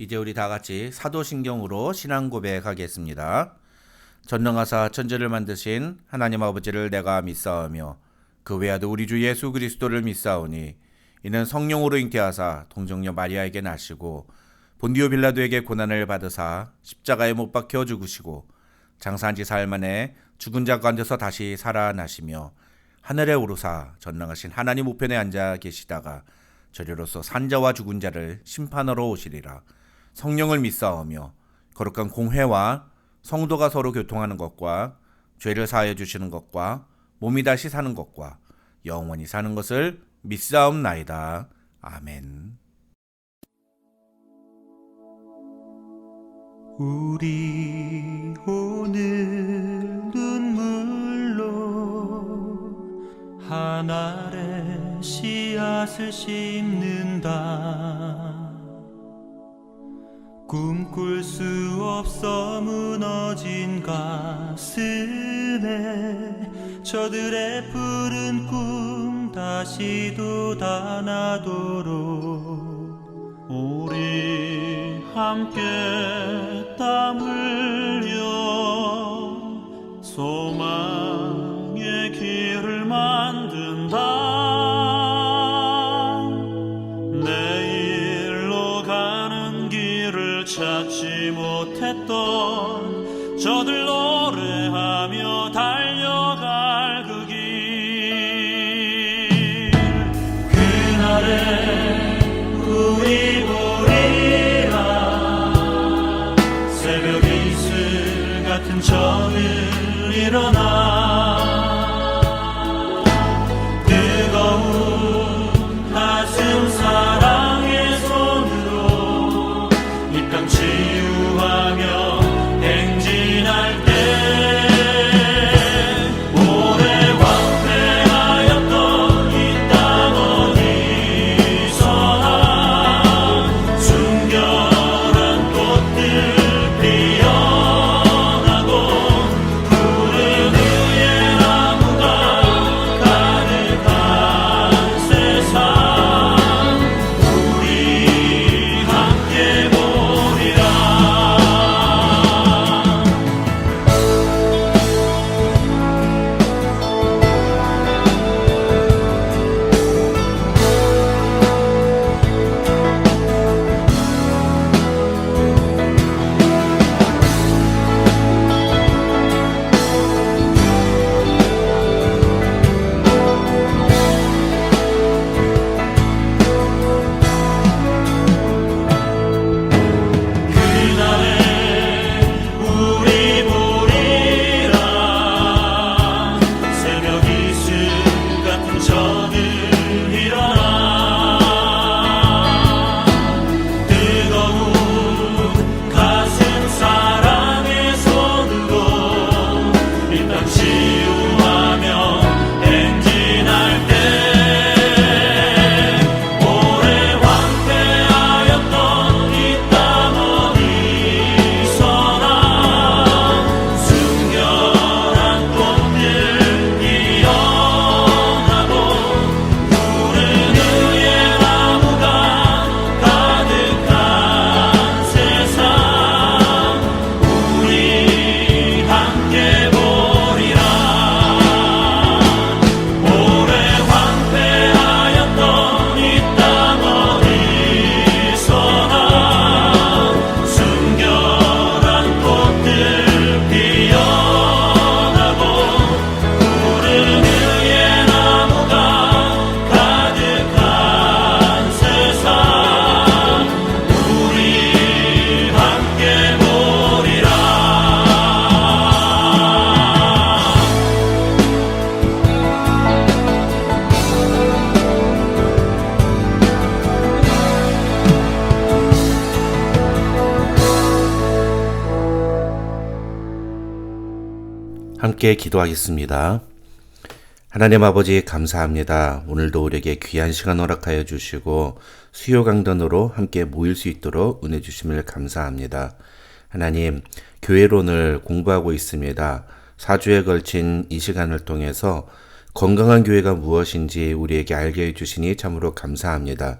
이제 우리 다 같이 사도신경으로 신앙 고백하겠습니다. 전능하사 천지를 만드신 하나님 아버지를 내가 믿사오며 그 외아들 우리 주 예수 그리스도를 믿사오니 이는 성령으로 잉태하사 동정녀 마리아에게 나시고 본디오 빌라도에게 고난을 받으사 십자가에 못 박혀 죽으시고 장사한 지 사흘 만에 죽은 자 가운데서 다시 살아나시며 하늘에 오르사 전능하신 하나님 우편에 앉아 계시다가 저리로서 산자와 죽은 자를 심판하러 오시리라. 성령을 믿사오며 거룩한 공회와 성도가 서로 교통하는 것과 죄를 사하여 주시는 것과 몸이 다시 사는 것과 영원히 사는 것을 믿사옵나이다. 아멘. 우리 오늘 눈물로 한 알의 씨앗을 심는다. 꿈꿀 수 없어 무너진 가슴에 저들의 푸른 꿈 다시 돋아나도록 우리 함께 땀 흘려 소망의 길을 만든다. 내일로 가는 길을 찾지 못했던 저들 노래하며 달려갈 그 길, 그날에 우리 보리라. 새벽 이슬 같은 저늘 일어나 뜨거운 가슴 사랑의 손으로 이 땅 치유하며 행진할 때 오래 황폐하였던 이 땅 어디서나 순결한 꽃들 피어나고 푸른 의의 나무가 가득한 세상 우리 함께 보리라. 그날에 우리 보리라. 새벽 이슬 같은 저들 일어나 뜨거운 가슴 사랑의 손으로 이 땅 치유하며 행진할 때 오래 황폐하였던 이 땅 어디서나 순결한 꽃들 피어나고 푸른 의의 나무가 가득한 세상 우리 함께 보리라. 오래 황폐하였던 이 땅 어디서나 순결한 꽃들 피어나고 푸른 의의 나무가 가득한 세상 우리 함께 보리라. 함께 기도하겠습니다. 하나님 아버지 감사합니다. 오늘도 우리에게 귀한 시간 허락하여 주시고 수요 강단으로 함께 모일 수 있도록 은혜 주심을 감사합니다. 하나님, 교회론을 공부하고 있습니다. 4주에 걸친 이 시간을 통해서 건강한 교회가 무엇인지 우리에게 알게 해주시니 참으로 감사합니다.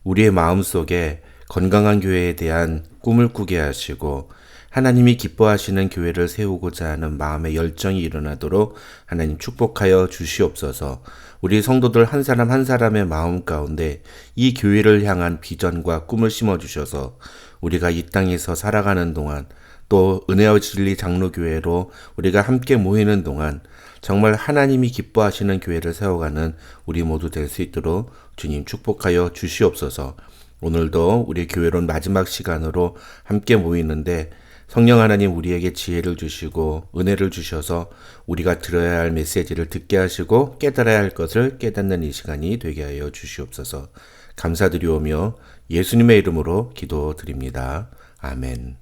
우리의 마음속에 건강한 교회에 대한 꿈을 꾸게 하시고 하나님이 기뻐하시는 교회를 세우고자 하는 마음의 열정이 일어나도록 하나님 축복하여 주시옵소서. 우리 성도들 한 사람 한 사람의 마음 가운데 이 교회를 향한 비전과 꿈을 심어주셔서 우리가 이 땅에서 살아가는 동안 또 은혜와 진리 장로교회로 우리가 함께 모이는 동안 정말 하나님이 기뻐하시는 교회를 세워가는 우리 모두 될 수 있도록 주님 축복하여 주시옵소서. 오늘도 우리 교회론 마지막 시간으로 함께 모이는데 성령 하나님 우리에게 지혜를 주시고 은혜를 주셔서 우리가 들어야 할 메시지를 듣게 하시고 깨달아야 할 것을 깨닫는 이 시간이 되게 하여 주시옵소서. 감사드리오며 예수님의 이름으로 기도드립니다. 아멘.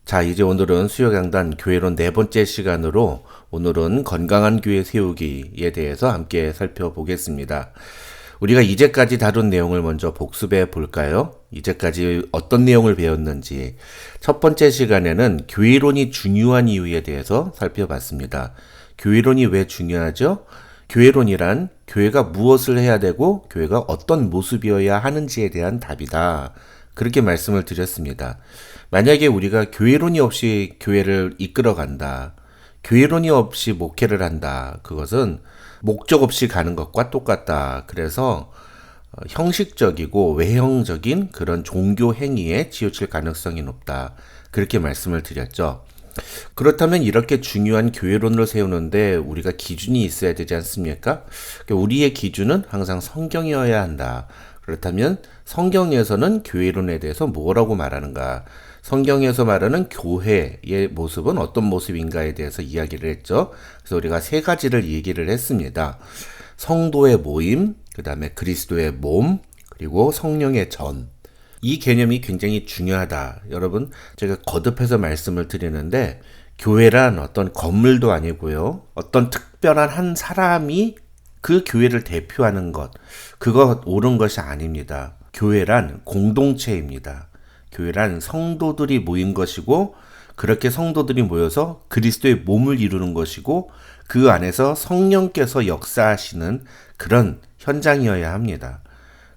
자, 이제 오늘은 수요강단 교회론 네 번째 시간으로 오늘은 건강한 교회 세우기에 대해서 함께 살펴보겠습니다. 우리가 이제까지 다룬 내용을 먼저 복습해 볼까요? 이제까지 어떤 내용을 배웠는지. 첫 번째 시간에는 교회론이 중요한 이유에 대해서 살펴봤습니다. 교회론이 왜 중요하죠? 교회론이란 교회가 무엇을 해야 되고 교회가 어떤 모습이어야 하는지에 대한 답이다. 그렇게 말씀을 드렸습니다. 만약에 우리가 교회론이 없이 교회를 이끌어간다. 교회론이 없이 목회를 한다. 그것은 목적 없이 가는 것과 똑같다. 그래서 형식적이고 외형적인 그런 종교 행위에 치우칠 가능성이 높다. 그렇게 말씀을 드렸죠. 그렇다면 이렇게 중요한 교회론을 세우는데 우리가 기준이 있어야 되지 않습니까? 우리의 기준은 항상 성경이어야 한다. 그렇다면 성경에서는 교회론에 대해서 뭐라고 말하는가? 성경에서 말하는 교회의 모습은 어떤 모습인가에 대해서 이야기를 했죠. 그래서 우리가 세 가지를 얘기를 했습니다. 성도의 모임, 그 다음에 그리스도의 몸, 그리고 성령의 전. 이 개념이 굉장히 중요하다. 여러분, 제가 거듭해서 말씀을 드리는데 교회란 어떤 건물도 아니고요. 어떤 특별한 한 사람이 그 교회를 대표하는 것, 그거 옳은 것이 아닙니다. 교회란 공동체입니다. 교회란 성도들이 모인 것이고 그렇게 성도들이 모여서 그리스도의 몸을 이루는 것이고 그 안에서 성령께서 역사하시는 그런 현장이어야 합니다.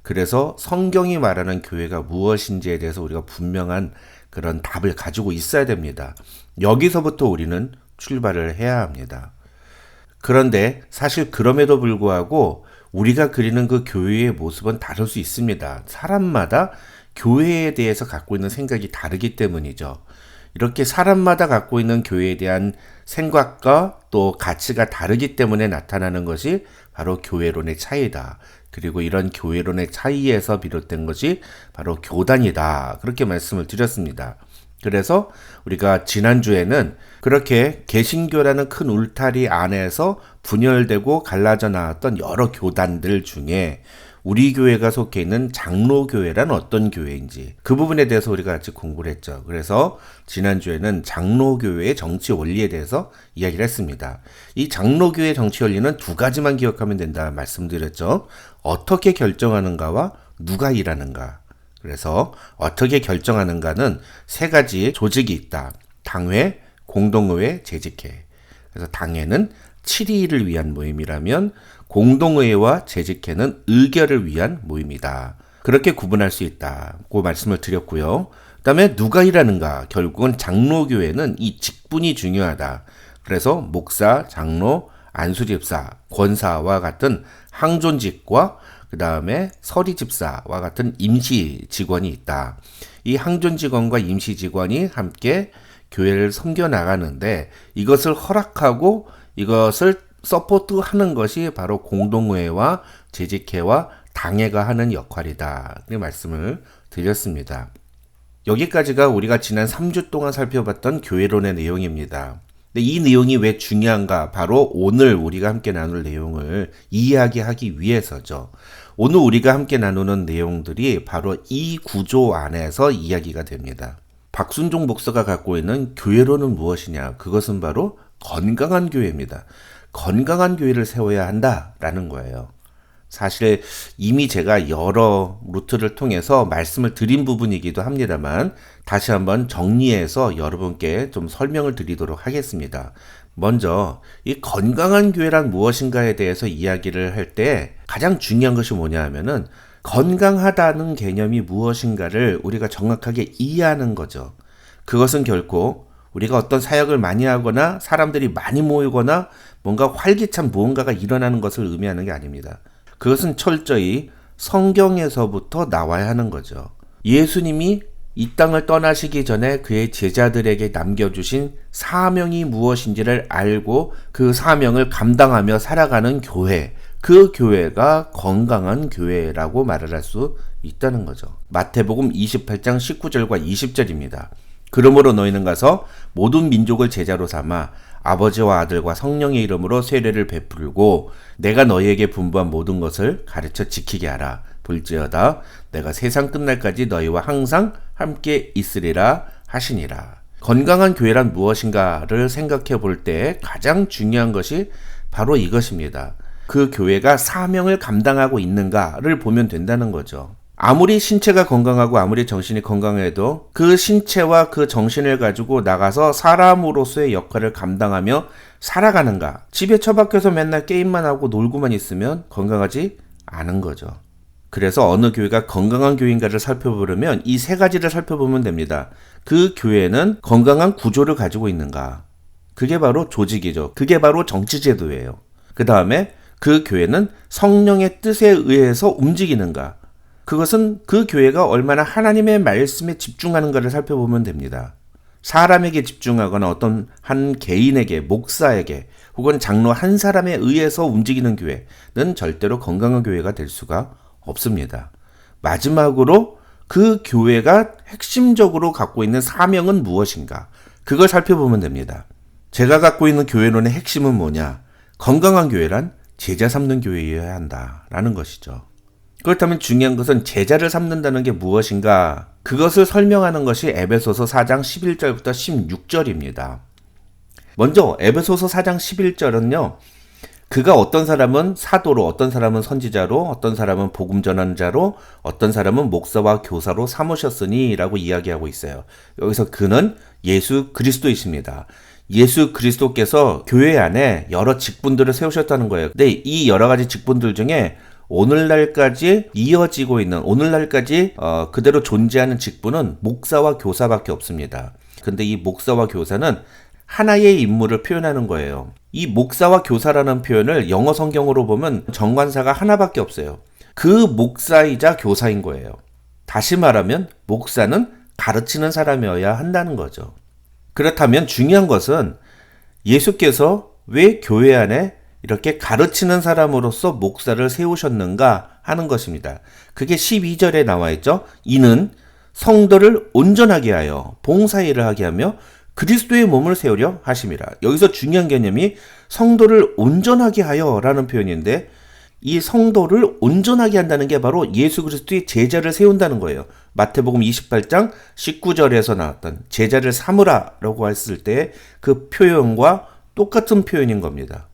그래서 성경이 말하는 교회가 무엇인지에 대해서 우리가 분명한 그런 답을 가지고 있어야 됩니다. 여기서부터 우리는 출발을 해야 합니다. 그런데 사실 그럼에도 불구하고 우리가 그리는 그 교회의 모습은 다를 수 있습니다. 사람마다 교회에 대해서 갖고 있는 생각이 다르기 때문이죠. 이렇게 사람마다 갖고 있는 교회에 대한 생각과 또 가치가 다르기 때문에 나타나는 것이 바로 교회론의 차이다. 그리고 이런 교회론의 차이에서 비롯된 것이 바로 교단이다. 그렇게 말씀을 드렸습니다. 그래서 우리가 지난주에는 그렇게 개신교라는 큰 울타리 안에서 분열되고 갈라져 나왔던 여러 교단들 중에 우리 교회가 속해 있는 장로교회란 어떤 교회인지 그 부분에 대해서 우리가 같이 공부를 했죠. 그래서 지난주에는 장로교회의 정치 원리에 대해서 이야기를 했습니다. 이 장로교회의 정치 원리는 두 가지만 기억하면 된다 말씀드렸죠. 어떻게 결정하는가와 누가 일하는가. 그래서 어떻게 결정하는가는 세 가지 조직이 있다. 당회, 공동의회, 재직회. 그래서 당회는 7.2를 위한 모임이라면 공동의회와 재직회는 의결을 위한 모임이다. 그렇게 구분할 수 있다고 말씀을 드렸고요. 그 다음에 누가 일하는가? 결국은 장로교회는 이 직분이 중요하다. 그래서 목사, 장로, 안수집사, 권사와 같은 항존직과 그 다음에 서리집사와 같은 임시 직원이 있다. 이 항존 직원과 임시 직원이 함께 교회를 섬겨 나가는데 이것을 허락하고 이것을 서포트하는 것이 바로 공동회와 재직회와 당회가 하는 역할이다. 이 말씀을 드렸습니다. 여기까지가 우리가 지난 3주 동안 살펴봤던 교회론의 내용입니다. 근데 이 내용이 왜 중요한가? 바로 오늘 우리가 함께 나눌 내용을 이야기하기 위해서죠. 오늘 우리가 함께 나누는 내용들이 바로 이 구조 안에서 이야기가 됩니다. 박순종 목사가 갖고 있는 교회론은 무엇이냐? 그것은 바로 건강한 교회입니다. 건강한 교회를 세워야 한다라는 거예요. 사실 이미 제가 여러 루트를 통해서 말씀을 드린 부분이기도 합니다만 다시 한번 정리해서 여러분께 좀 설명을 드리도록 하겠습니다. 먼저 이 건강한 교회란 무엇인가에 대해서 이야기를 할 때 가장 중요한 것이 뭐냐 하면은 건강하다는 개념이 무엇인가를 우리가 정확하게 이해하는 거죠. 그것은 결코 우리가 어떤 사역을 많이 하거나 사람들이 많이 모이거나 뭔가 활기찬 무언가가 일어나는 것을 의미하는 게 아닙니다. 그것은 철저히 성경에서부터 나와야 하는 거죠. 예수님이 이 땅을 떠나시기 전에 그의 제자들에게 남겨주신 사명이 무엇인지를 알고 그 사명을 감당하며 살아가는 교회, 그 교회가 건강한 교회라고 말을 할 수 있다는 거죠. 마태복음 28장 19절과 20절입니다. 그러므로 너희는 가서 모든 민족을 제자로 삼아 아버지와 아들과 성령의 이름으로 세례를 베풀고 내가 너희에게 분부한 모든 것을 가르쳐 지키게 하라. 볼지어다 내가 세상 끝날까지 너희와 항상 함께 있으리라 하시니라. 건강한 교회란 무엇인가를 생각해 볼 때 가장 중요한 것이 바로 이것입니다. 그 교회가 사명을 감당하고 있는가를 보면 된다는 거죠. 아무리 신체가 건강하고 아무리 정신이 건강해도 그 신체와 그 정신을 가지고 나가서 사람으로서의 역할을 감당하며 살아가는가? 집에 처박혀서 맨날 게임만 하고 놀고만 있으면 건강하지 않은 거죠. 그래서 어느 교회가 건강한 교회인가를 살펴보려면 이 세 가지를 살펴보면 됩니다. 그 교회는 건강한 구조를 가지고 있는가? 그게 바로 조직이죠. 그게 바로 정치제도예요. 그 다음에 그 교회는 성령의 뜻에 의해서 움직이는가? 그것은 그 교회가 얼마나 하나님의 말씀에 집중하는가를 살펴보면 됩니다. 사람에게 집중하거나 어떤 한 개인에게, 목사에게 혹은 장로 한 사람에 의해서 움직이는 교회는 절대로 건강한 교회가 될 수가 없습니다. 마지막으로 그 교회가 핵심적으로 갖고 있는 사명은 무엇인가? 그걸 살펴보면 됩니다. 제가 갖고 있는 교회론의 핵심은 뭐냐? 건강한 교회란 제자 삼는 교회여야 한다라는 것이죠. 그렇다면 중요한 것은 제자를 삼는다는 게 무엇인가? 그것을 설명하는 것이 에베소서 4장 11절부터 16절입니다. 먼저 에베소서 4장 11절은요. 그가 어떤 사람은 사도로, 어떤 사람은 선지자로, 어떤 사람은 복음 전하는 자로, 어떤 사람은 목사와 교사로 삼으셨으니 라고 이야기하고 있어요. 여기서 그는 예수 그리스도이십니다. 예수 그리스도께서 교회 안에 여러 직분들을 세우셨다는 거예요. 근데 이 여러 가지 직분들 중에 오늘날까지 이어지고 있는, 오늘날까지 그대로 존재하는 직분은 목사와 교사밖에 없습니다. 근데 이 목사와 교사는 하나의 인물을 표현하는 거예요. 이 목사와 교사라는 표현을 영어 성경으로 보면 정관사가 하나밖에 없어요. 그 목사이자 교사인 거예요. 다시 말하면 목사는 가르치는 사람이어야 한다는 거죠. 그렇다면 중요한 것은 예수께서 왜 교회 안에 이렇게 가르치는 사람으로서 목사를 세우셨는가 하는 것입니다. 그게 12절에 나와 있죠. 이는 성도를 온전하게 하여 봉사일을 하게 하며 그리스도의 몸을 세우려 하심이라. 여기서 중요한 개념이 성도를 온전하게 하여 라는 표현인데 이 성도를 온전하게 한다는 게 바로 예수 그리스도의 제자를 세운다는 거예요. 마태복음 28장 19절에서 나왔던 제자를 삼으라 라고 했을 때 그 표현과 똑같은 표현인 겁니다.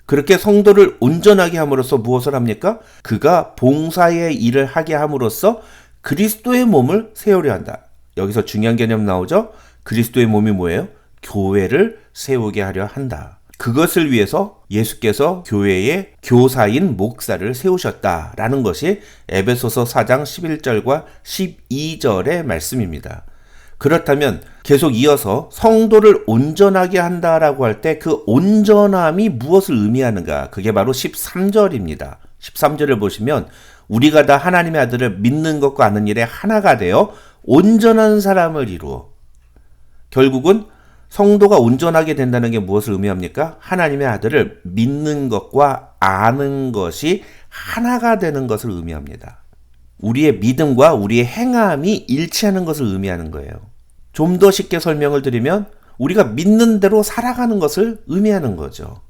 그렇게 성도를 온전하게 함으로써 무엇을 합니까? 그가 봉사의 일을 하게 함으로써 그리스도의 몸을 세우려 한다. 여기서 중요한 개념 나오죠? 그리스도의 몸이 뭐예요? 교회를 세우게 하려 한다. 그것을 위해서 예수께서 교회의 교사인 목사를 세우셨다라는 것이 에베소서 4장 11절과 12절의 말씀입니다. 그렇다면 계속 이어서 성도를 온전하게 한다라고 할 때 그 온전함이 무엇을 의미하는가? 그게 바로 13절입니다. 13절을 보시면 우리가 다 하나님의 아들을 믿는 것과 아는 일에 하나가 되어 온전한 사람을 이루어. 결국은 성도가 온전하게 된다는 게 무엇을 의미합니까? 하나님의 아들을 믿는 것과 아는 것이 하나가 되는 것을 의미합니다. 우리의 믿음과 우리의 행함이 일치하는 것을 의미하는 거예요. 좀 더 쉽게 설명을 드리면 우리가 믿는 대로 살아가는 것을 의미하는 거죠.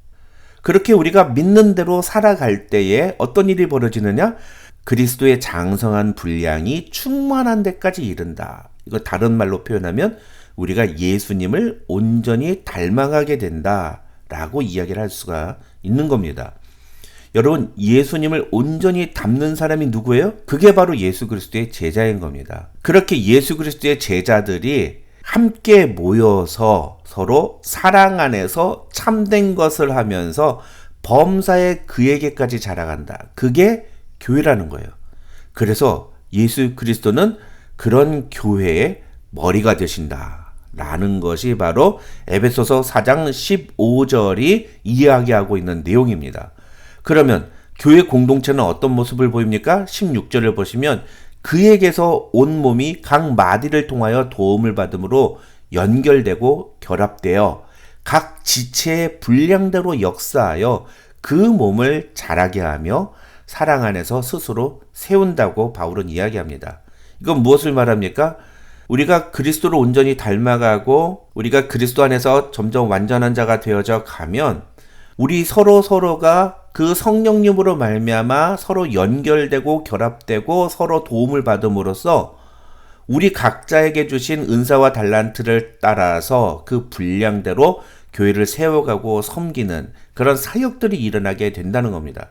그렇게 우리가 믿는 대로 살아갈 때에 어떤 일이 벌어지느냐? 그리스도의 장성한 분량이 충만한 데까지 이른다. 이거 다른 말로 표현하면 우리가 예수님을 온전히 닮아가게 된다라고 이야기를 할 수가 있는 겁니다. 여러분, 예수님을 온전히 닮는 사람이 누구예요? 그게 바로 예수 그리스도의 제자인 겁니다. 그렇게 예수 그리스도의 제자들이 함께 모여서 서로 사랑 안에서 참된 것을 하면서 범사에 그에게까지 자라간다. 그게 교회라는 거예요. 그래서 예수 그리스도는 그런 교회의 머리가 되신다 라는 것이 바로 에베소서 4장 15절이 이야기하고 있는 내용입니다. 그러면 교회 공동체는 어떤 모습을 보입니까? 16절을 보시면 그에게서 온 몸이 각 마디를 통하여 도움을 받음으로 연결되고 결합되어 각 지체의 분량대로 역사하여 그 몸을 자라게 하며 사랑 안에서 스스로 세운다고 바울은 이야기합니다. 이건 무엇을 말합니까? 우리가 그리스도를 온전히 닮아가고 우리가 그리스도 안에서 점점 완전한 자가 되어져 가면 우리 서로가 그 성령님으로 말미암아 서로 연결되고 결합되고 서로 도움을 받음으로써 우리 각자에게 주신 은사와 달란트를 따라서 그 분량대로 교회를 세워가고 섬기는 그런 사역들이 일어나게 된다는 겁니다.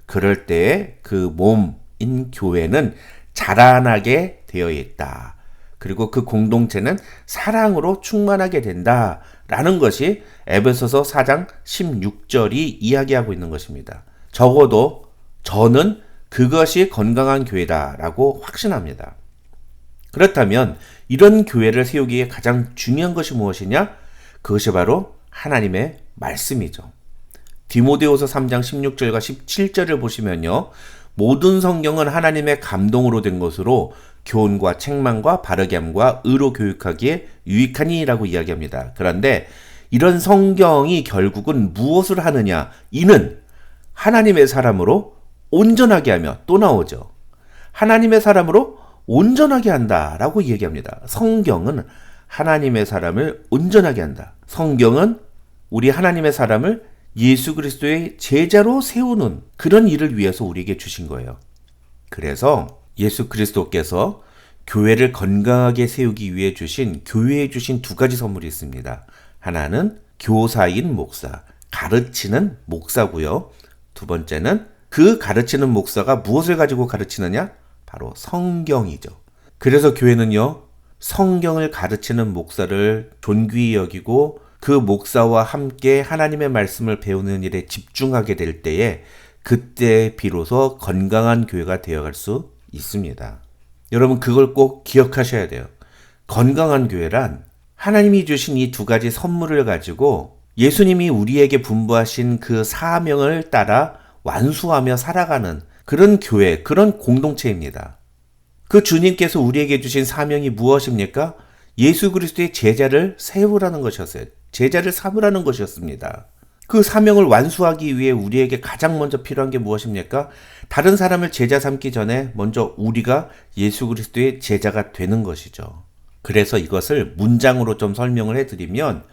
그럴 때 그 몸인 교회는 자라나게 되어 있다. 그리고 그 공동체는 사랑으로 충만하게 된다라는 것이 에베소서 4장 16절이 이야기하고 있는 것입니다. 적어도 저는 그것이 건강한 교회다라고 확신합니다. 그렇다면 이런 교회를 세우기에 가장 중요한 것이 무엇이냐? 그것이 바로 하나님의 말씀이죠. 디모데후서 3장 16절과 17절을 보시면요. 모든 성경은 하나님의 감동으로 된 것으로 교훈과 책망과 바르게 함과 의로 교육하기에 유익하니라고 이야기합니다. 그런데 이런 성경이 결국은 무엇을 하느냐? 이는 하나님의 사람으로 온전하게 하며 또 나오죠. 하나님의 사람으로 온전하게 한다라고 이야기합니다. 성경은 하나님의 사람을 온전하게 한다. 성경은 우리 하나님의 사람을 예수 그리스도의 제자로 세우는 그런 일을 위해서 우리에게 주신 거예요. 그래서 예수 그리스도께서 교회를 건강하게 세우기 위해 교회에 주신 두 가지 선물이 있습니다. 하나는 교사인 목사, 가르치는 목사고요. 두 번째는 그 가르치는 목사가 무엇을 가지고 가르치느냐? 바로 성경이죠. 그래서 교회는요, 성경을 가르치는 목사를 존귀히 여기고 그 목사와 함께 하나님의 말씀을 배우는 일에 집중하게 될 때에 그때 비로소 건강한 교회가 되어갈 수 있습니다. 여러분 그걸 꼭 기억하셔야 돼요. 건강한 교회란 하나님이 주신 이 두 가지 선물을 가지고 예수님이 우리에게 분부하신 그 사명을 따라 완수하며 살아가는 그런 교회, 그런 공동체입니다. 그 주님께서 우리에게 주신 사명이 무엇입니까? 예수 그리스도의 제자를 세우라는 것이었어요. 제자를 삼으라는 것이었습니다. 그 사명을 완수하기 위해 우리에게 가장 먼저 필요한 게 무엇입니까? 다른 사람을 제자 삼기 전에 먼저 우리가 예수 그리스도의 제자가 되는 것이죠. 그래서 이것을 문장으로 좀 설명을 해드리면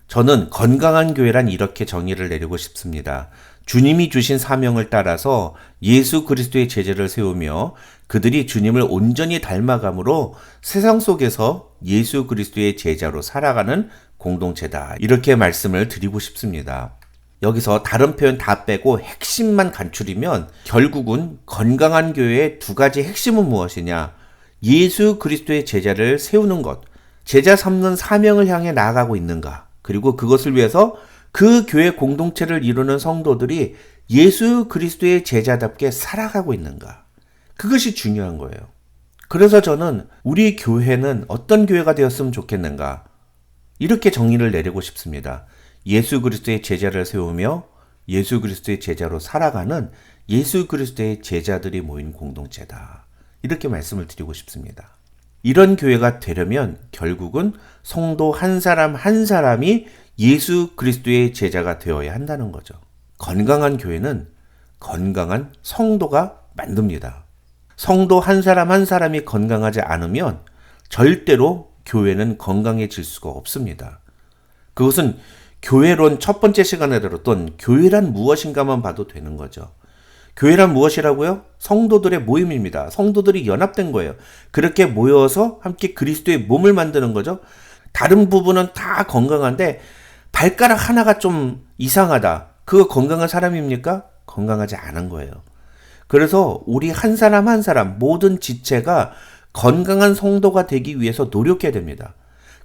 저는 건강한 교회란 이렇게 정의를 내리고 싶습니다. 주님이 주신 사명을 따라서 예수 그리스도의 제자를 세우며 그들이 주님을 온전히 닮아감으로 세상 속에서 예수 그리스도의 제자로 살아가는 공동체다. 이렇게 말씀을 드리고 싶습니다. 여기서 다른 표현 다 빼고 핵심만 간추리면 결국은 건강한 교회의 두 가지 핵심은 무엇이냐? 예수 그리스도의 제자를 세우는 것, 제자 삼는 사명을 향해 나아가고 있는가? 그리고 그것을 위해서 그 교회 공동체를 이루는 성도들이 예수 그리스도의 제자답게 살아가고 있는가? 그것이 중요한 거예요. 그래서 저는 우리 교회는 어떤 교회가 되었으면 좋겠는가? 이렇게 정의를 내리고 싶습니다. 예수 그리스도의 제자를 세우며 예수 그리스도의 제자로 살아가는 예수 그리스도의 제자들이 모인 공동체다. 이렇게 말씀을 드리고 싶습니다. 이런 교회가 되려면 결국은 성도 한 사람 한 사람이 예수 그리스도의 제자가 되어야 한다는 거죠. 건강한 교회는 건강한 성도가 만듭니다. 성도 한 사람 한 사람이 건강하지 않으면 절대로 교회는 건강해질 수가 없습니다. 그것은 교회론 첫 번째 시간에 다뤘던 교회란 무엇인가만 봐도 되는 거죠. 교회란 무엇이라고요? 성도들의 모임입니다. 성도들이 연합된 거예요. 그렇게 모여서 함께 그리스도의 몸을 만드는 거죠. 다른 부분은 다 건강한데 발가락 하나가 좀 이상하다. 그거 건강한 사람입니까? 건강하지 않은 거예요. 그래서 우리 한 사람 한 사람 모든 지체가 건강한 성도가 되기 위해서 노력해야 됩니다.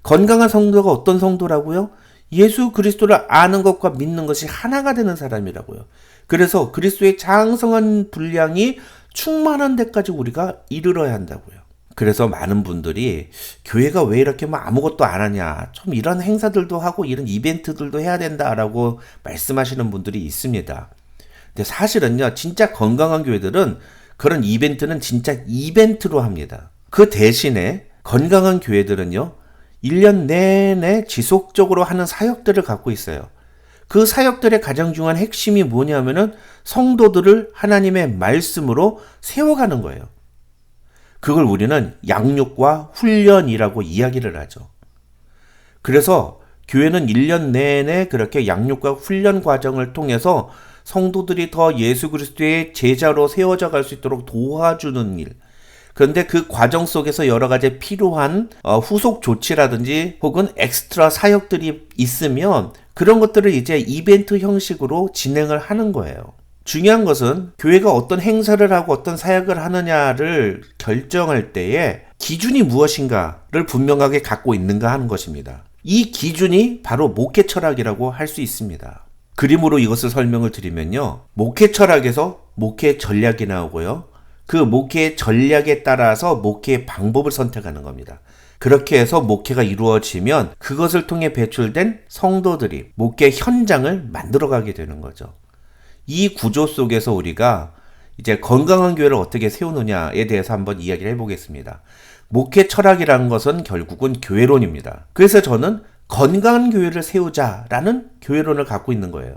건강한 성도가 어떤 성도라고요? 예수 그리스도를 아는 것과 믿는 것이 하나가 되는 사람이라고요. 그래서 그리스도의 장성한 분량이 충만한 데까지 우리가 이르러야 한다고요. 그래서 많은 분들이 교회가 왜 이렇게 뭐 아무것도 안 하냐, 좀 이런 행사들도 하고 이런 이벤트들도 해야 된다라고 말씀하시는 분들이 있습니다. 근데 사실은요, 진짜 건강한 교회들은 그런 이벤트는 진짜 이벤트로 합니다. 그 대신에 건강한 교회들은요, 1년 내내 지속적으로 하는 사역들을 갖고 있어요. 그 사역들의 가장 중요한 핵심이 뭐냐면은 성도들을 하나님의 말씀으로 세워가는 거예요. 그걸 우리는 양육과 훈련이라고 이야기를 하죠. 그래서 교회는 1년 내내 그렇게 양육과 훈련 과정을 통해서 성도들이 더 예수 그리스도의 제자로 세워져 갈 수 있도록 도와주는 일. 그런데 그 과정 속에서 여러 가지 필요한 후속 조치라든지 혹은 엑스트라 사역들이 있으면 그런 것들을 이제 이벤트 형식으로 진행을 하는 거예요. 중요한 것은 교회가 어떤 행사를 하고 어떤 사역을 하느냐를 결정할 때에 기준이 무엇인가를 분명하게 갖고 있는가 하는 것입니다. 이 기준이 바로 목회 철학이라고 할 수 있습니다. 그림으로 이것을 설명을 드리면요. 목회 철학에서 목회 전략이 나오고요. 그 목회 전략에 따라서 목회 방법을 선택하는 겁니다. 그렇게 해서 목회가 이루어지면 그것을 통해 배출된 성도들이 목회 현장을 만들어가게 되는 거죠. 이 구조 속에서 우리가 이제 건강한 교회를 어떻게 세우느냐에 대해서 한번 이야기를 해보겠습니다. 목회 철학이라는 것은 결국은 교회론입니다. 그래서 저는 건강한 교회를 세우자라는 교회론을 갖고 있는 거예요.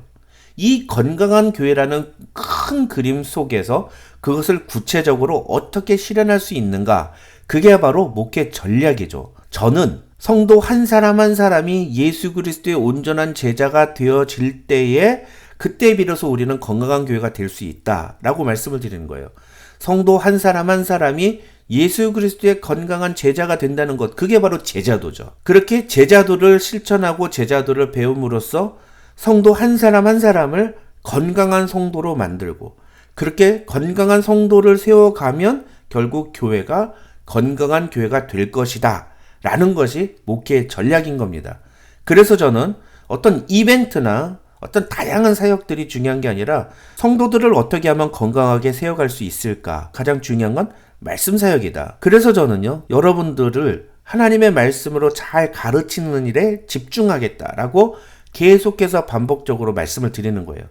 이 건강한 교회라는 큰 그림 속에서 그것을 구체적으로 어떻게 실현할 수 있는가, 그게 바로 목회 전략이죠. 저는 성도 한 사람 한 사람이 예수 그리스도의 온전한 제자가 되어질 때에 그때 비로소 우리는 건강한 교회가 될 수 있다라고 말씀을 드리는 거예요. 성도 한 사람 한 사람이 예수 그리스도의 건강한 제자가 된다는 것, 그게 바로 제자도죠. 그렇게 제자도를 실천하고 제자도를 배움으로써 성도 한 사람 한 사람을 건강한 성도로 만들고, 그렇게 건강한 성도를 세워가면 결국 교회가 건강한 교회가 될 것이다 라는 것이 목회의 전략인 겁니다. 그래서 저는 어떤 이벤트나 어떤 다양한 사역들이 중요한 게 아니라 성도들을 어떻게 하면 건강하게 세워갈 수 있을까, 가장 중요한 건 말씀 사역이다. 그래서 저는요, 여러분들을 하나님의 말씀으로 잘 가르치는 일에 집중하겠다라고 계속해서 반복적으로 말씀을 드리는 거예요.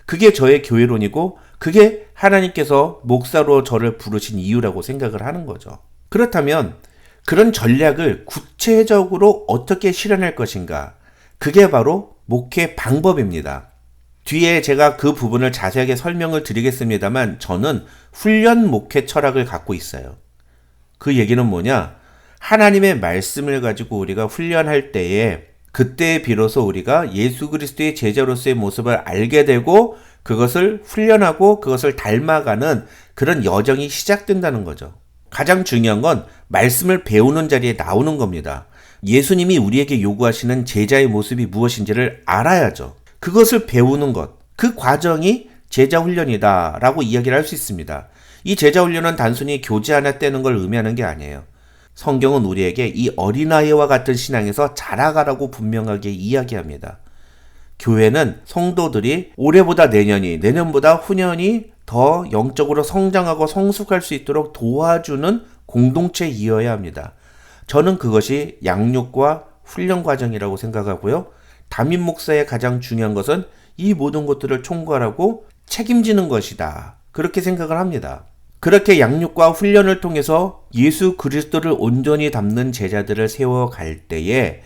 그게 저의 교회론이고 그게 하나님께서 목사로 저를 부르신 이유라고 생각을 하는 거죠. 그렇다면 그런 전략을 구체적으로 어떻게 실현할 것인가, 그게 바로 목회 방법입니다. 뒤에 제가 그 부분을 자세하게 설명을 드리겠습니다만 저는 훈련 목회 철학을 갖고 있어요. 그 얘기는 뭐냐? 하나님의 말씀을 가지고 우리가 훈련할 때에 그때 비로소 우리가 예수 그리스도의 제자로서의 모습을 알게 되고 그것을 훈련하고 그것을 닮아가는 그런 여정이 시작된다는 거죠. 가장 중요한 건 말씀을 배우는 자리에 나오는 겁니다. 예수님이 우리에게 요구하시는 제자의 모습이 무엇인지를 알아야죠. 그것을 배우는 것, 그 과정이 제자 훈련이다 라고 이야기를 할 수 있습니다. 이 제자 훈련은 단순히 교재 하나 떼는 걸 의미하는 게 아니에요. 성경은 우리에게 이 어린아이와 같은 신앙에서 자라가라고 분명하게 이야기합니다. 교회는 성도들이 올해보다 내년이, 내년보다 후년이 더 영적으로 성장하고 성숙할 수 있도록 도와주는 공동체이어야 합니다. 저는 그것이 양육과 훈련 과정이라고 생각하고요. 담임 목사의 가장 중요한 것은 이 모든 것들을 총괄하고 책임지는 것이다. 그렇게 생각을 합니다. 그렇게 양육과 훈련을 통해서 예수 그리스도를 온전히 닮는 제자들을 세워갈 때에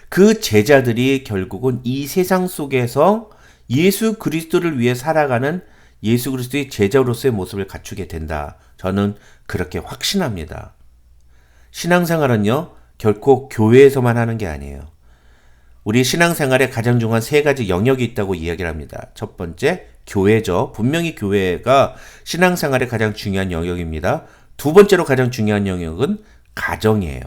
그 제자들이 결국은 이 세상 속에서 예수 그리스도를 위해 살아가는 예수 그리스도의 제자로서의 모습을 갖추게 된다. 저는 그렇게 확신합니다. 신앙생활은요, 결코 교회에서만 하는 게 아니에요. 우리 신앙생활에 가장 중요한 세 가지 영역이 있다고 이야기를 합니다. 첫 번째, 교회죠. 분명히 교회가 신앙생활의 가장 중요한 영역입니다. 두 번째로 가장 중요한 영역은 가정이에요.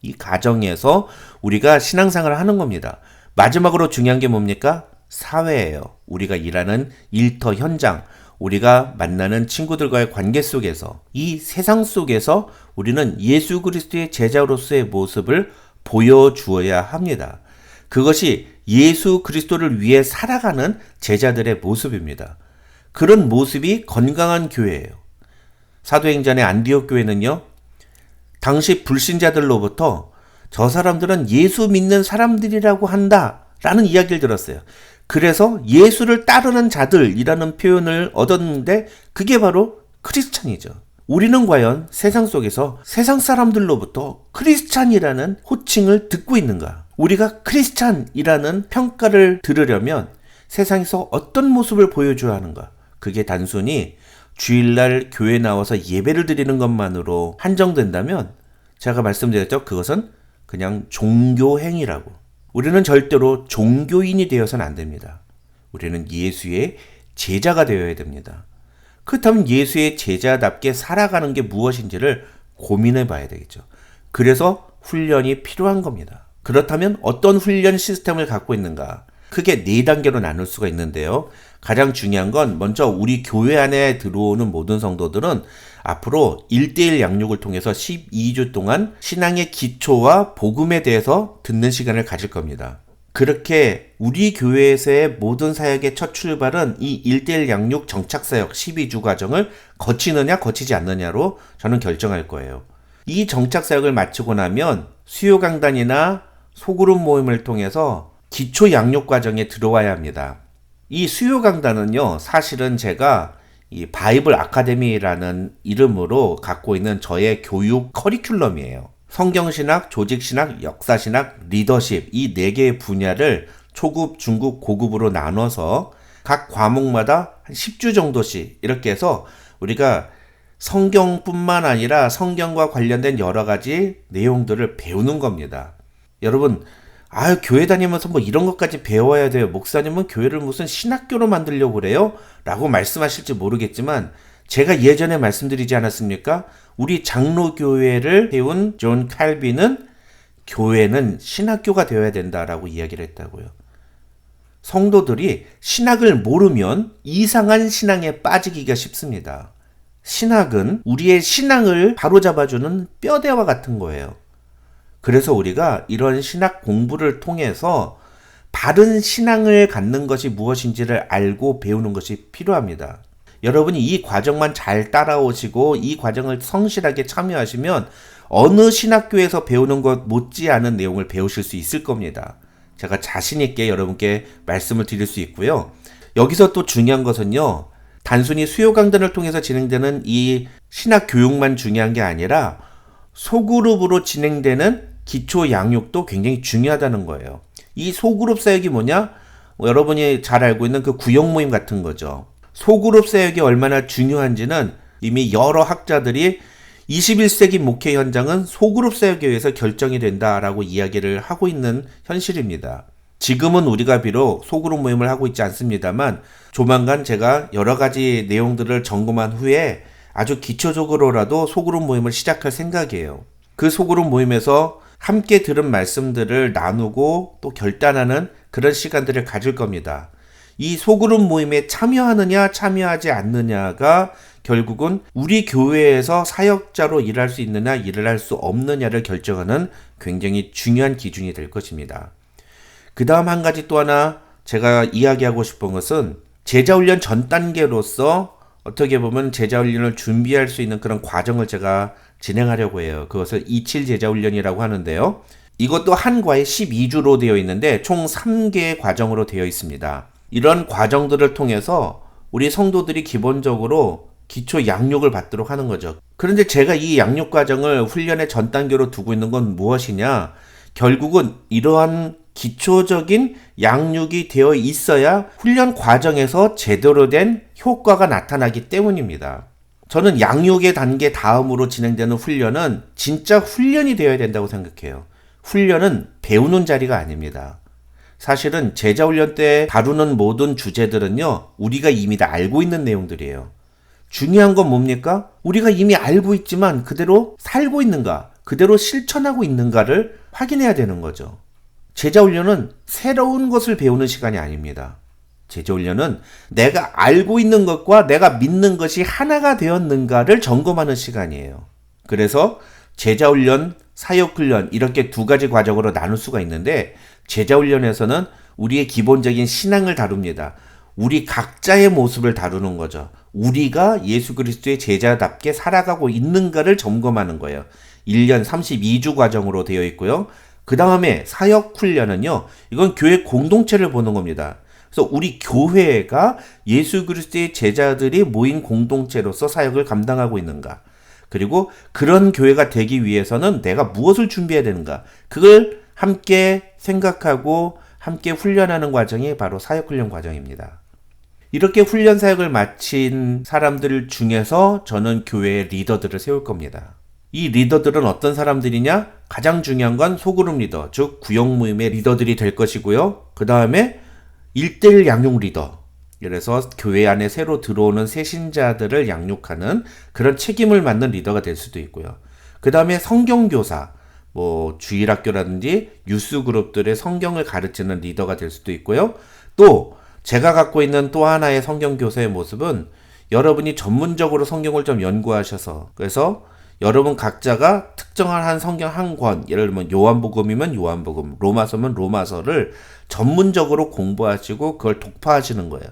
이 가정에서 우리가 신앙생활을 하는 겁니다. 마지막으로 중요한 게 뭡니까? 사회예요. 우리가 일하는 일터 현장, 우리가 만나는 친구들과의 관계 속에서, 이 세상 속에서 우리는 예수 그리스도의 제자로서의 모습을 보여주어야 합니다. 그것이 예수 그리스도를 위해 살아가는 제자들의 모습입니다. 그런 모습이 건강한 교회예요. 사도행전의 안디옥 교회는요, 당시 불신자들로부터 저 사람들은 예수 믿는 사람들이라고 한다 라는 이야기를 들었어요. 그래서 예수를 따르는 자들이라는 표현을 얻었는데 그게 바로 크리스찬이죠. 우리는 과연 세상 속에서 세상 사람들로부터 크리스찬이라는 호칭을 듣고 있는가? 우리가 크리스찬이라는 평가를 들으려면 세상에서 어떤 모습을 보여줘야 하는가? 그게 단순히 주일날 교회 나와서 예배를 드리는 것만으로 한정된다면 제가 말씀드렸죠. 그것은 그냥 종교행위라고. 우리는 절대로 종교인이 되어서는 안 됩니다. 우리는 예수의 제자가 되어야 됩니다. 그렇다면 예수의 제자답게 살아가는 게 무엇인지를 고민해 봐야 되겠죠. 그래서 훈련이 필요한 겁니다. 그렇다면 어떤 훈련 시스템을 갖고 있는가? 크게 4단계로 나눌 수가 있는데요. 가장 중요한 건 먼저 우리 교회 안에 들어오는 모든 성도들은 앞으로 1:1 양육을 통해서 12주 동안 신앙의 기초와 복음에 대해서 듣는 시간을 가질 겁니다. 그렇게 우리 교회에서의 모든 사역의 첫 출발은 이 1:1 양육 정착사역 12주 과정을 거치느냐 거치지 않느냐로 저는 결정할 거예요. 이 정착사역을 마치고 나면 수요 강단이나 소그룹 모임을 통해서 기초 양육 과정에 들어와야 합니다. 이 수요 강단은요, 사실은 제가 이 바이블 아카데미라는 이름으로 갖고 있는 저의 교육 커리큘럼이에요. 성경신학, 조직신학, 역사신학, 리더십 이 4개의 분야를 초급, 중급, 고급으로 나눠서 각 과목마다 한 10주 정도씩 이렇게 해서 우리가 성경뿐만 아니라 성경과 관련된 여러 가지 내용들을 배우는 겁니다. 여러분, 교회 다니면서 뭐 이런 것까지 배워야 돼요. 목사님은 교회를 무슨 신학교로 만들려고 그래요? 라고 말씀하실지 모르겠지만 제가 예전에 말씀드리지 않았습니까? 우리 장로교회를 세운 존 칼빈은 교회는 신학교가 되어야 된다라고 이야기를 했다고요. 성도들이 신학을 모르면 이상한 신앙에 빠지기가 쉽습니다. 신학은 우리의 신앙을 바로잡아주는 뼈대와 같은 거예요. 그래서 우리가 이런 신학 공부를 통해서 바른 신앙을 갖는 것이 무엇인지를 알고 배우는 것이 필요합니다. 여러분이 이 과정만 잘 따라오시고 이 과정을 성실하게 참여하시면 어느 신학교에서 배우는 것 못지않은 내용을 배우실 수 있을 겁니다. 제가 자신 있게 여러분께 말씀을 드릴 수 있고요. 여기서 또 중요한 것은요, 단순히 수요 강단을 통해서 진행되는 이 신학 교육만 중요한 게 아니라 소그룹으로 진행되는 기초 양육도 굉장히 중요하다는 거예요. 이 소그룹 사역이 뭐냐? 여러분이 잘 알고 있는 그 구역 모임 같은 거죠. 소그룹 사역이 얼마나 중요한지는 이미 여러 학자들이 21세기 목회 현장은 소그룹 사역에 의해서 결정이 된다라고 이야기를 하고 있는 현실입니다. 지금은 우리가 비록 소그룹 모임을 하고 있지 않습니다만 조만간 제가 여러 가지 내용들을 점검한 후에 아주 기초적으로라도 소그룹 모임을 시작할 생각이에요. 그 소그룹 모임에서 함께 들은 말씀들을 나누고 또 결단하는 그런 시간들을 가질 겁니다. 이 소그룹 모임에 참여하느냐 참여하지 않느냐가 결국은 우리 교회에서 사역자로 일할 수 있느냐 일할 수 없느냐를 결정하는 굉장히 중요한 기준이 될 것입니다. 그 다음 한 가지 또 하나 제가 이야기하고 싶은 것은 제자훈련 전 단계로서 어떻게 보면 제자훈련을 준비할 수 있는 그런 과정을 제가 진행하려고 해요. 그것을 27 제자훈련이라고 하는데요. 이것도 한 과에 12주로 되어 있는데 총 3개의 과정으로 되어 있습니다. 이런 과정들을 통해서 우리 성도들이 기본적으로 기초 양육을 받도록 하는 거죠. 그런데 제가 이 양육 과정을 훈련의 전 단계로 두고 있는 건 무엇이냐? 결국은 이러한 기초적인 양육이 되어 있어야 훈련 과정에서 제대로 된 효과가 나타나기 때문입니다. 저는 양육의 단계 다음으로 진행되는 훈련은 진짜 훈련이 되어야 된다고 생각해요. 훈련은 배우는 자리가 아닙니다. 사실은 제자훈련 때 다루는 모든 주제들은요, 우리가 이미 다 알고 있는 내용들이에요. 중요한 건 뭡니까? 우리가 이미 알고 있지만 그대로 살고 있는가, 그대로 실천하고 있는가를 확인해야 되는 거죠. 제자훈련은 새로운 것을 배우는 시간이 아닙니다. 제자훈련은 내가 알고 있는 것과 내가 믿는 것이 하나가 되었는가를 점검하는 시간이에요. 그래서 제자훈련, 사역훈련 이렇게 2가지 과정으로 나눌 수가 있는데 제자훈련에서는 우리의 기본적인 신앙을 다룹니다. 우리 각자의 모습을 다루는 거죠. 우리가 예수 그리스도의 제자답게 살아가고 있는가를 점검하는 거예요. 1년 32주 과정으로 되어 있고요. 그 다음에 사역 훈련은요, 이건 교회 공동체를 보는 겁니다. 그래서 우리 교회가 예수 그리스도의 제자들이 모인 공동체로서 사역을 감당하고 있는가, 그리고 그런 교회가 되기 위해서는 내가 무엇을 준비해야 되는가, 그걸 함께 생각하고 함께 훈련하는 과정이 바로 사역훈련 과정입니다. 이렇게 훈련 사역을 마친 사람들 중에서 저는 교회의 리더들을 세울 겁니다. 이 리더들은 어떤 사람들이냐? 가장 중요한 건 소그룹 리더, 즉 구역 모임의 리더들이 될 것이고요. 그 다음에 1:1 양육 리더, 그래서 교회 안에 새로 들어오는 새신자들을 양육하는 그런 책임을 맡는 리더가 될 수도 있고요. 그 다음에 성경교사, 주일학교라든지 유스 그룹들의 성경을 가르치는 리더가 될 수도 있고요. 또 제가 갖고 있는 또 하나의 성경교사의 모습은 여러분이 전문적으로 성경을 좀 연구하셔서, 그래서 여러분 각자가 특정한 한 성경 한 권, 예를 들면 요한복음이면 요한복음, 로마서면 로마서를 전문적으로 공부하시고 그걸 독파하시는 거예요.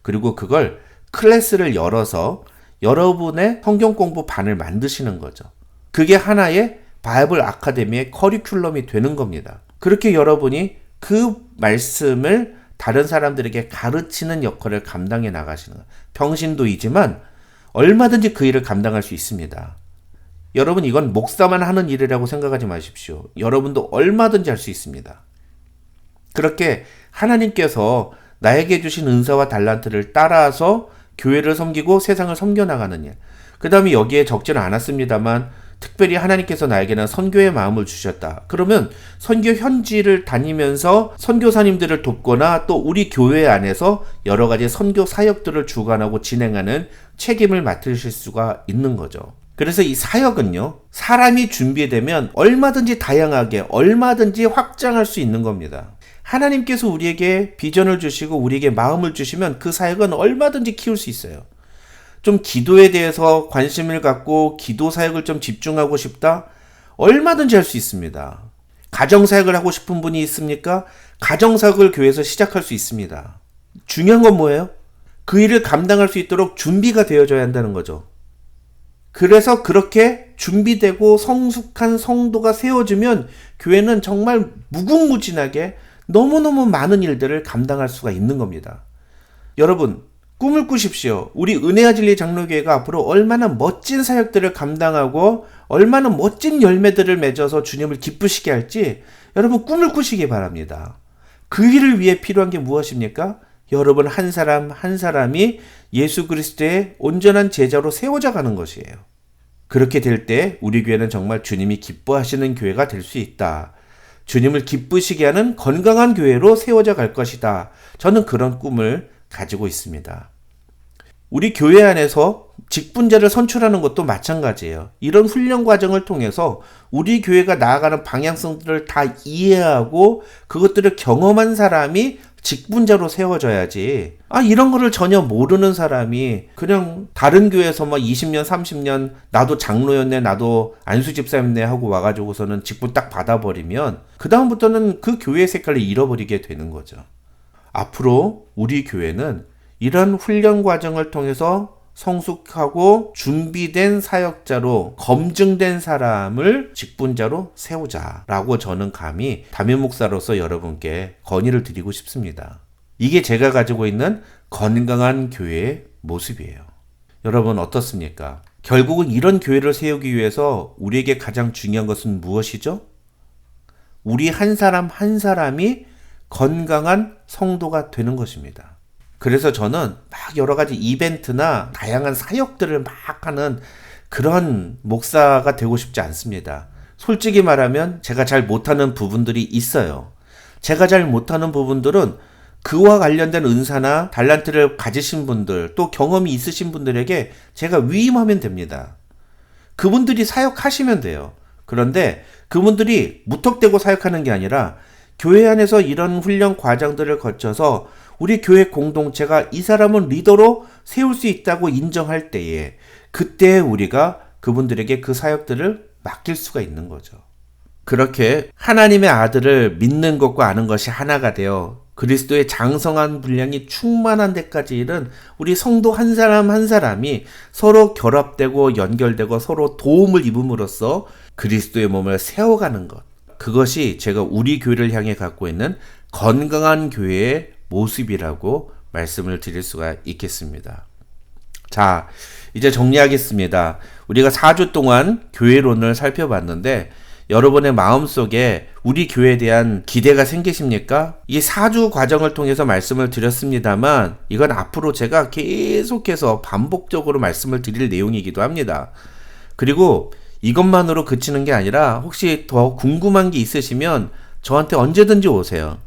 그리고 그걸 클래스를 열어서 여러분의 성경 공부 반을 만드시는 거죠. 그게 하나의 바이블 아카데미의 커리큘럼이 되는 겁니다. 그렇게 여러분이 그 말씀을 다른 사람들에게 가르치는 역할을 감당해 나가시는 거예요. 평신도이지만 얼마든지 그 일을 감당할 수 있습니다. 여러분, 이건 목사만 하는 일이라고 생각하지 마십시오. 여러분도 얼마든지 할 수 있습니다. 그렇게 하나님께서 나에게 주신 은사와 달란트를 따라서 교회를 섬기고 세상을 섬겨나가는 일. 그 다음에 여기에 적지는 않았습니다만 특별히 하나님께서 나에게는 선교의 마음을 주셨다. 그러면 선교 현지를 다니면서 선교사님들을 돕거나 또 우리 교회 안에서 여러 가지 선교 사역들을 주관하고 진행하는 책임을 맡으실 수가 있는 거죠. 그래서 이 사역은요, 사람이 준비되면 얼마든지 다양하게, 얼마든지 확장할 수 있는 겁니다. 하나님께서 우리에게 비전을 주시고 우리에게 마음을 주시면 그 사역은 얼마든지 키울 수 있어요. 좀 기도에 대해서 관심을 갖고 기도 사역을 좀 집중하고 싶다? 얼마든지 할 수 있습니다. 가정 사역을 하고 싶은 분이 있습니까? 가정 사역을 교회에서 시작할 수 있습니다. 중요한 건 뭐예요? 그 일을 감당할 수 있도록 준비가 되어져야 한다는 거죠. 그래서 그렇게 준비되고 성숙한 성도가 세워지면 교회는 정말 무궁무진하게 너무너무 많은 일들을 감당할 수가 있는 겁니다. 여러분, 꿈을 꾸십시오. 우리 은혜와 진리 장로교회가 앞으로 얼마나 멋진 사역들을 감당하고 얼마나 멋진 열매들을 맺어서 주님을 기쁘시게 할지 여러분 꿈을 꾸시기 바랍니다. 그 일을 위해 필요한 게 무엇입니까? 여러분 한 사람 한 사람이 예수 그리스도의 온전한 제자로 세워져 가는 것이에요. 그렇게 될 때 우리 교회는 정말 주님이 기뻐하시는 교회가 될 수 있다. 주님을 기쁘시게 하는 건강한 교회로 세워져 갈 것이다. 저는 그런 꿈을 가지고 있습니다. 우리 교회 안에서 직분자를 선출하는 것도 마찬가지예요. 이런 훈련 과정을 통해서 우리 교회가 나아가는 방향성들을 다 이해하고 그것들을 경험한 사람이 직분자로 세워져야지. 이런 거를 전혀 모르는 사람이 그냥 다른 교회에서 20년, 30년 나도 장로였네, 나도 안수 집사였네 하고 와가지고서는 직분 딱 받아버리면 그 다음부터는 그 교회의 색깔을 잃어버리게 되는 거죠. 앞으로 우리 교회는 이런 훈련 과정을 통해서 성숙하고 준비된 사역자로 검증된 사람을 직분자로 세우자라고 저는 감히 담임 목사로서 여러분께 건의를 드리고 싶습니다. 이게 제가 가지고 있는 건강한 교회의 모습이에요. 여러분 어떻습니까? 결국은 이런 교회를 세우기 위해서 우리에게 가장 중요한 것은 무엇이죠? 우리 한 사람 한 사람이 건강한 성도가 되는 것입니다. 그래서 저는 막 여러 가지 이벤트나 다양한 사역들을 막 하는 그런 목사가 되고 싶지 않습니다. 솔직히 말하면 제가 잘 못하는 부분들이 있어요. 제가 잘 못하는 부분들은 그와 관련된 은사나 달란트를 가지신 분들, 또 경험이 있으신 분들에게 제가 위임하면 됩니다. 그분들이 사역하시면 돼요. 그런데 그분들이 무턱대고 사역하는 게 아니라 교회 안에서 이런 훈련 과정들을 거쳐서 우리 교회 공동체가 이 사람은 리더로 세울 수 있다고 인정할 때에 그때 우리가 그분들에게 그 사역들을 맡길 수가 있는 거죠. 그렇게 하나님의 아들을 믿는 것과 아는 것이 하나가 되어 그리스도의 장성한 분량이 충만한 데까지 이른 우리 성도 한 사람 한 사람이 서로 결합되고 연결되고 서로 도움을 입음으로써 그리스도의 몸을 세워가는 것. 그것이 제가 우리 교회를 향해 갖고 있는 건강한 교회의 모습이라고 말씀을 드릴 수가 있겠습니다. 자, 이제 정리하겠습니다. 우리가 4주 동안 교회론을 살펴봤는데 여러분의 마음속에 우리 교회에 대한 기대가 생기십니까? 이 4주 과정을 통해서 말씀을 드렸습니다만 이건 앞으로 제가 계속해서 반복적으로 말씀을 드릴 내용이기도 합니다. 그리고 이것만으로 그치는 게 아니라 혹시 더 궁금한 게 있으시면 저한테 언제든지 오세요.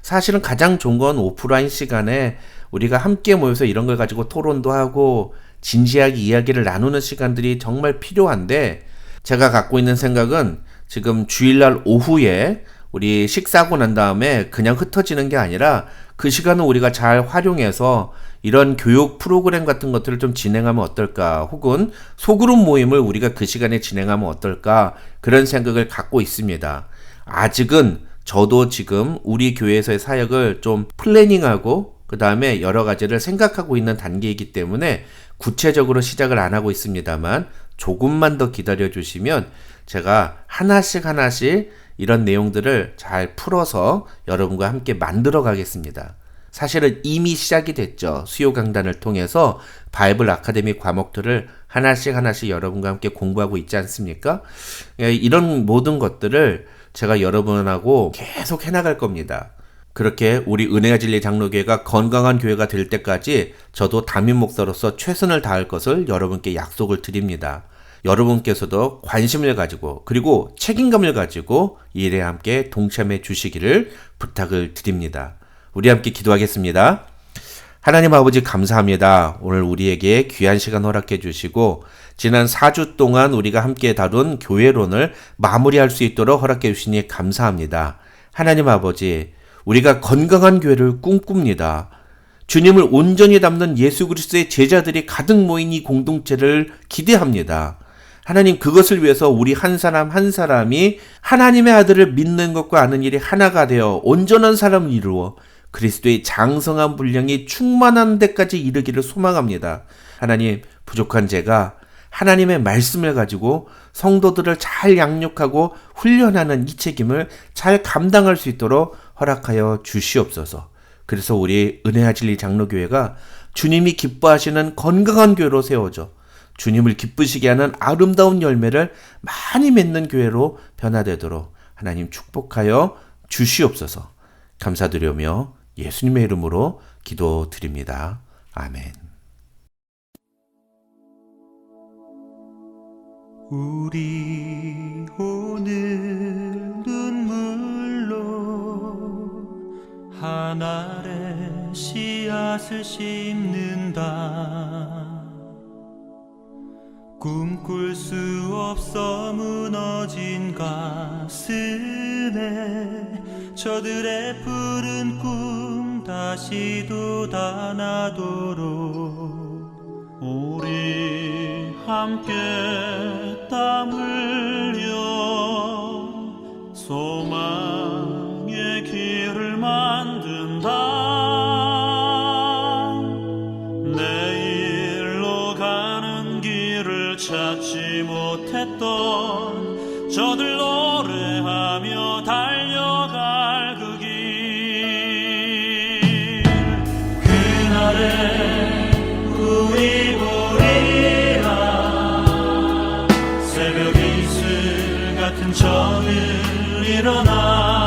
사실은 가장 좋은 건 오프라인 시간에 우리가 함께 모여서 이런 걸 가지고 토론도 하고 진지하게 이야기를 나누는 시간들이 정말 필요한데 제가 갖고 있는 생각은 지금 주일날 오후에 우리 식사하고 난 다음에 그냥 흩어지는 게 아니라 그 시간을 우리가 잘 활용해서 이런 교육 프로그램 같은 것들을 좀 진행하면 어떨까, 혹은 소그룹 모임을 우리가 그 시간에 진행하면 어떨까, 그런 생각을 갖고 있습니다. 아직은 저도 지금 우리 교회에서의 사역을 좀 플래닝하고 그 다음에 여러 가지를 생각하고 있는 단계이기 때문에 구체적으로 시작을 안 하고 있습니다만 조금만 더 기다려 주시면 제가 하나씩 이런 내용들을 잘 풀어서 여러분과 함께 만들어 가겠습니다. 사실은 이미 시작이 됐죠. 수요 강단을 통해서 바이블 아카데미 과목들을 하나씩 여러분과 함께 공부하고 있지 않습니까? 이런 모든 것들을 제가 여러분하고 계속 해나갈 겁니다. 그렇게 우리 은혜와 진리 장로교회가 건강한 교회가 될 때까지 저도 담임 목사로서 최선을 다할 것을 여러분께 약속을 드립니다. 여러분께서도 관심을 가지고 그리고 책임감을 가지고 이 일에 함께 동참해 주시기를 부탁을 드립니다. 우리 함께 기도하겠습니다. 하나님 아버지 감사합니다. 오늘 우리에게 귀한 시간 허락해 주시고 지난 4주 동안 우리가 함께 다룬 교회론을 마무리할 수 있도록 허락해 주시니 감사합니다. 하나님 아버지, 우리가 건강한 교회를 꿈꿉니다. 주님을 온전히 담는 예수 그리스도의 제자들이 가득 모인 이 공동체를 기대합니다. 하나님, 그것을 위해서 우리 한 사람 한 사람이 하나님의 아들을 믿는 것과 아는 일이 하나가 되어 온전한 사람을 이루어 그리스도의 장성한 분량이 충만한 데까지 이르기를 소망합니다. 하나님, 부족한 제가 하나님의 말씀을 가지고 성도들을 잘 양육하고 훈련하는 이 책임을 잘 감당할 수 있도록 허락하여 주시옵소서. 그래서 우리 은혜와 진리 장로교회가 주님이 기뻐하시는 건강한 교회로 세워져 주님을 기쁘시게 하는 아름다운 열매를 많이 맺는 교회로 변화되도록 하나님 축복하여 주시옵소서. 감사드리며 예수님의 이름으로 기도드립니다. 아멘. 우리 오늘 눈물로 한 알의 씨앗을 심는다. 꿈꿀 수 없어 무너진 가슴에 저들의 푸른 꿈 다시 돋아나도록 우리 함께 땀 흘려 소망의 길을 만든다. 내일로 가는 길을 찾지 못했던 저들 노래하며 달려갈 그 길, 그날에 우리 보리라. 새벽 이슬 같은 저늘 일어나